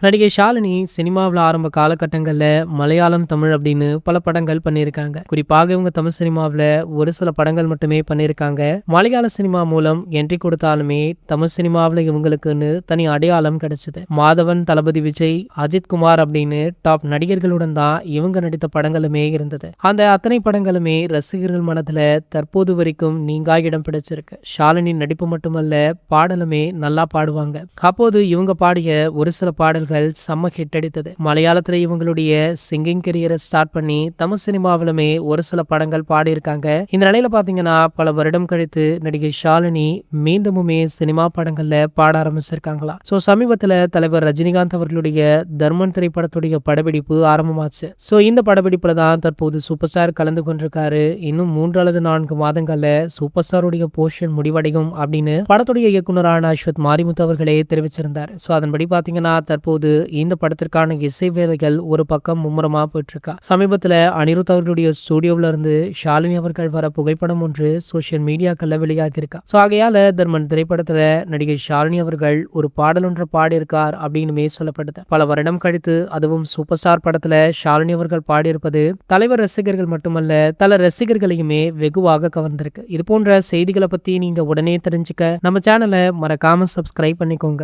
நடிகை ஷாலினி சினிமாவில் ஆரம்ப காலகட்டங்களில் மலையாளம், தமிழ் அப்படின்னு பல படங்கள் பண்ணியிருக்காங்க. குறிப்பாக இவங்க தமிழ் சினிமாவில் ஒரு சில படங்கள் மட்டுமே பண்ணியிருக்காங்க. மலையாள சினிமா மூலம் என்ட்ரி கொடுத்தாலுமே தமிழ் சினிமாவில் இவங்களுக்குன்னு தனி அடையாளம் கிடைச்சது. மாதவன், தளபதி விஜய், அஜித் குமார் அப்படின்னு டாப் நடிகர்களுடன் தான் இவங்க நடித்த படங்களுமே இருந்தது. அந்த அத்தனை படங்களுமே ரசிகர்கள் மனதில் தற்போது வரைக்கும் நீங்கா இடம் பிடிச்சிருக்கு. ஷாலினி நடிப்பு மட்டுமல்ல, பாடலுமே நல்லா பாடுவாங்க. அப்போது இவங்க பாடிய ஒரு சில பாடல்கள் செம்ம ஹிட் அடித்தது. மலையாளத்துல இவங்களுடைய சிங்கிங் கரியரை ஸ்டார்ட் பண்ணி தமிழ் சினிமாவிலுமே ஒரு சில படங்கள் பாடியிருக்காங்க. இந்த நிலையில பாத்தீங்கன்னா பல வருடம் கழித்து நடிகை ஷாலினி மீண்டுமுமே சினிமா படங்கள்ல பாட ஆரம்பிச்சிருக்காங்களா. சோ சமீபத்துல தலைவர் ரஜினிகாந்த் அவர்களுடைய தர்மன் திரைப்படத்துடைய படப்பிடிப்பு ஆரம்பமாச்சு. சோ இந்த படப்பிடிப்புல தான் தற்போது சூப்பர் ஸ்டார் கலந்து கொண்டிருக்காரு. இன்னும் 3 அல்லது 4 மாதங்கள்ல சூப்பர் ஸ்டாருடைய போர்ஷன் முடிவடையும் அப்படின்னு படத்துடைய இயக்குனரான அஸ்வத் மாரிமுத்து அவர்களே தெரிவிச்சிருந்தார். சோ அதன்படி பாத்தீங்கன்னா தற்போது இந்த படத்திற்கான இசை வேலைகள் ஒரு பக்கம் மும்முரமா போயிட்டு இருக்கா. சமீபத்துல அனிருத் அவர்களுடைய ஸ்டுடியோல இருந்து ஷாலினி அவர்கள் வர புகைப்படம் ஒன்று சோசியல் மீடியாக்கள்ல வெளியாகி இருக்கா. சோ ஆகையால தர்மன் திரைப்படத்துல நடிகை ஷாலினி அவர்கள் ஒரு பாடல் ஒன்றை பாடியிருக்கார் அப்படின்னுமே சொல்லப்படுது. பல வருடம் கழித்து அதுவும் சூப்பர் ஸ்டார் படத்துல ஷாலினி அவர்கள் பாடியிருப்பது தலைவர் ரசிகர்கள் மட்டுமல்ல தல ரசிகர்களையுமே வெகுவாக கவர்ந்திருக்கு. இது போன்ற செய்திகளை பத்தி நீங்க உடனே தெரிஞ்சுக்க நம்ம சேனலை மறக்காம சப்ஸ்கிரைப் பண்ணிக்கோங்க.